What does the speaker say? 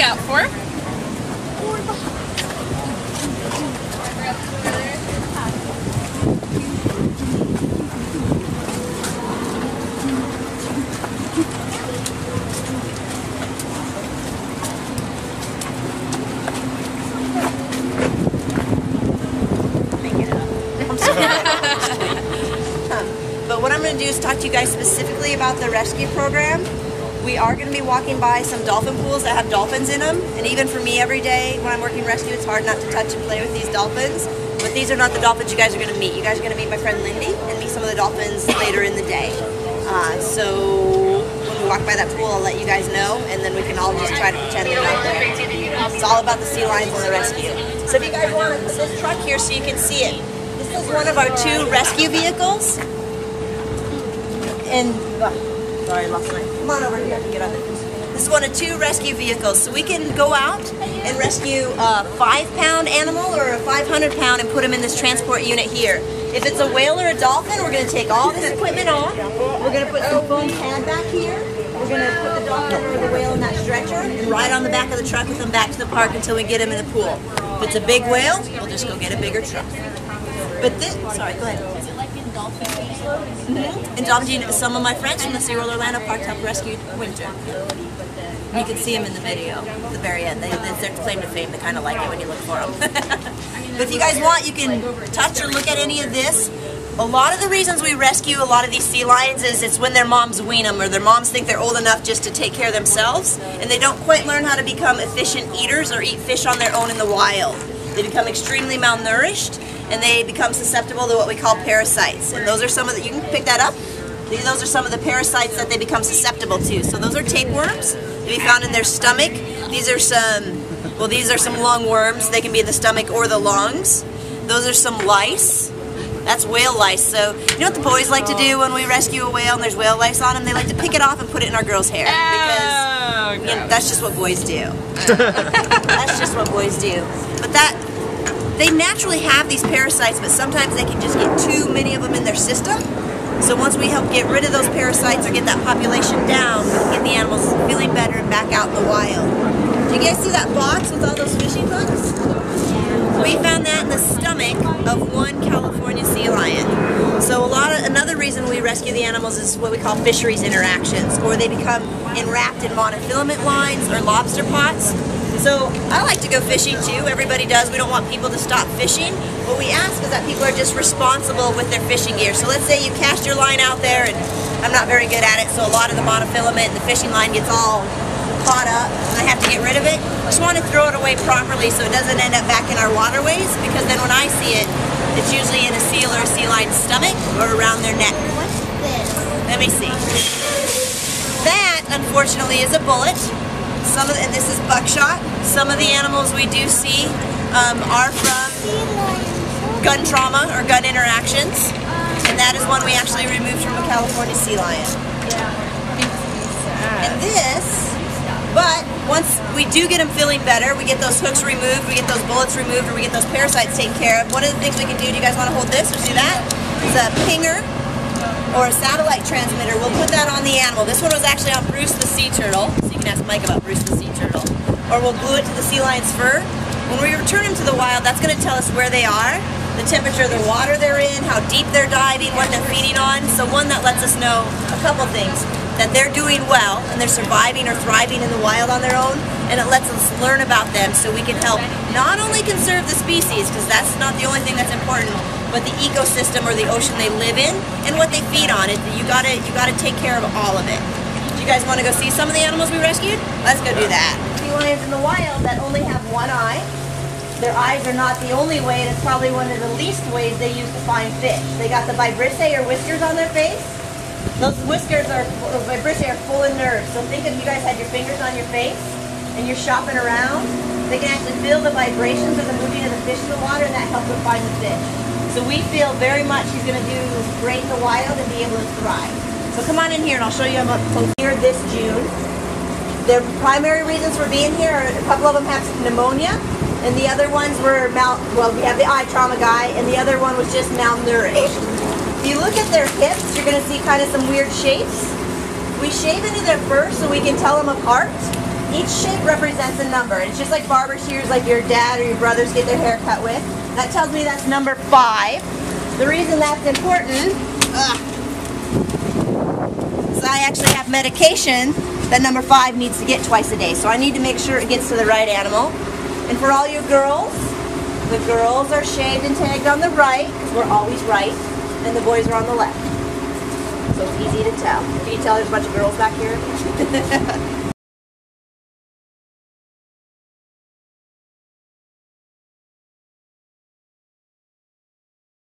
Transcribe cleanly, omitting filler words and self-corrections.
out for? But what I'm going to do is talk to you guys specifically about the rescue program. We are going to be walking by some dolphin pools that have dolphins in them, and even for me every day when I'm working rescue, it's hard not to touch and play with these dolphins. But these are not the dolphins you guys are going to meet. You guys are going to meet my friend Lindy and meet some of the dolphins later in the day. So when we walk by that pool, I'll let you guys know, and then we can all just try to pretend they're not there. It's all about the sea lions and the rescue. So if you guys want to put this truck here so you can see it. This is one of our 2 rescue vehicles. And sorry, I lost my. Come on over here. I can get on it. This is one of 2 rescue vehicles, so we can go out and rescue a 5-pound animal or a 500-pound and put them in this transport unit here. If it's a whale or a dolphin, we're going to take all this equipment off. We're going to put some foam pad back here. We're going to put the dolphin or the whale in that stretcher and ride on the back of the truck with them back to the park until we get them in the pool. If it's a big whale, we'll just go get a bigger truck. But this, sorry, go ahead. In Dolphin, some of my friends from the SeaWorld Orlando Park helped rescue Winter. You can see them in the video at the very end. It's their claim to fame. They kind of like it when you look for them. But if you guys want, you can touch or look at any of this. A lot of the reasons we rescue a lot of these sea lions is it's when their moms wean them, or their moms think they're old enough just to take care of themselves, and they don't quite learn how to become efficient eaters or eat fish on their own in the wild. They become extremely malnourished, and they become susceptible to what we call parasites. And those are some of the, you can pick that up. Those are some of the parasites that they become susceptible to. So those are tapeworms that be found in their stomach. These are some lungworms. They can be in the stomach or the lungs. Those are some lice. That's whale lice. So you know what the boys like to do when we rescue a whale and there's whale lice on them? They like to pick it off and put it in our girls' hair. Because you know, that's just what boys do. That's just what boys do. But they naturally have these parasites, but sometimes they can just get too many of them in their system. So once we help get rid of those parasites or get that population down, we can get the animals feeling better and back out in the wild. Do you guys see that box with all those fishing hooks? We found that in the stomach of one California sea lion. So another reason we rescue the animals is what we call fisheries interactions, or they become enwrapped in monofilament lines or lobster pots. So I like to go fishing too. Everybody does. We don't want people to stop fishing. What we ask is that people are just responsible with their fishing gear. So let's say you cast your line out there, and I'm not very good at it, so a lot of the monofilament and the fishing line gets all caught up, and I have to get rid of it. I just want to throw it away properly so it doesn't end up back in our waterways, because then when I see it, it's usually in a seal or a sea lion's stomach or around their neck. What's this? Let me see. That, unfortunately, is a bullet. And this is buckshot. Some of the animals we do see are from gun trauma or gun interactions, and that is one we actually removed from a California sea lion. And this, but once we do get them feeling better, we get those hooks removed, we get those bullets removed, or we get those parasites taken care of. One of the things we can do you guys want to hold this or see that? It's a pinger or a satellite transmitter. We'll put that on the animal. This one was actually on Bruce the sea turtle, so you can ask Mike about Bruce the sea turtle. Or we'll glue it to the sea lion's fur. When we return them to the wild, that's going to tell us where they are, the temperature of the water they're in, how deep they're diving, what they're feeding on. So one that lets us know a couple things, that they're doing well and they're surviving or thriving in the wild on their own, and it lets us learn about them so we can help not only conserve the species, because that's not the only thing that's important, but the ecosystem or the ocean they live in and what they feed on. You gotta take care of all of it. Do you guys want to go see some of the animals we rescued? Let's go do that. Sea lions in the wild that only have one eye. Their eyes are not the only way, and it's probably one of the least ways they use to find fish. They got the vibrissae or whiskers on their face. Those whiskers or vibrissae are full of nerves. So think if you guys had your fingers on your face and you're shopping around, they can actually feel the vibrations of the moving of the fish in the water, and that helps them find the fish. So we feel very much he's going to do great in the wild and be able to thrive. So come on in here and I'll show you them up close here this June. Their primary reasons for being here are a couple of them have pneumonia, and the other ones were we have the eye trauma guy, and the other one was just malnourished. If you look at their hips, you're going to see kind of some weird shapes. We shave into their fur so we can tell them apart. Each shape represents a number. It's just like barber shears, like your dad or your brothers get their hair cut with. That tells me that's number 5. The reason that's important is I actually have medication that number 5 needs to get twice a day. So I need to make sure it gets to the right animal. And for all you girls, the girls are shaved and tagged on the right, because we're always right, and the boys are on the left. So it's easy to tell. Can you tell there's a bunch of girls back here?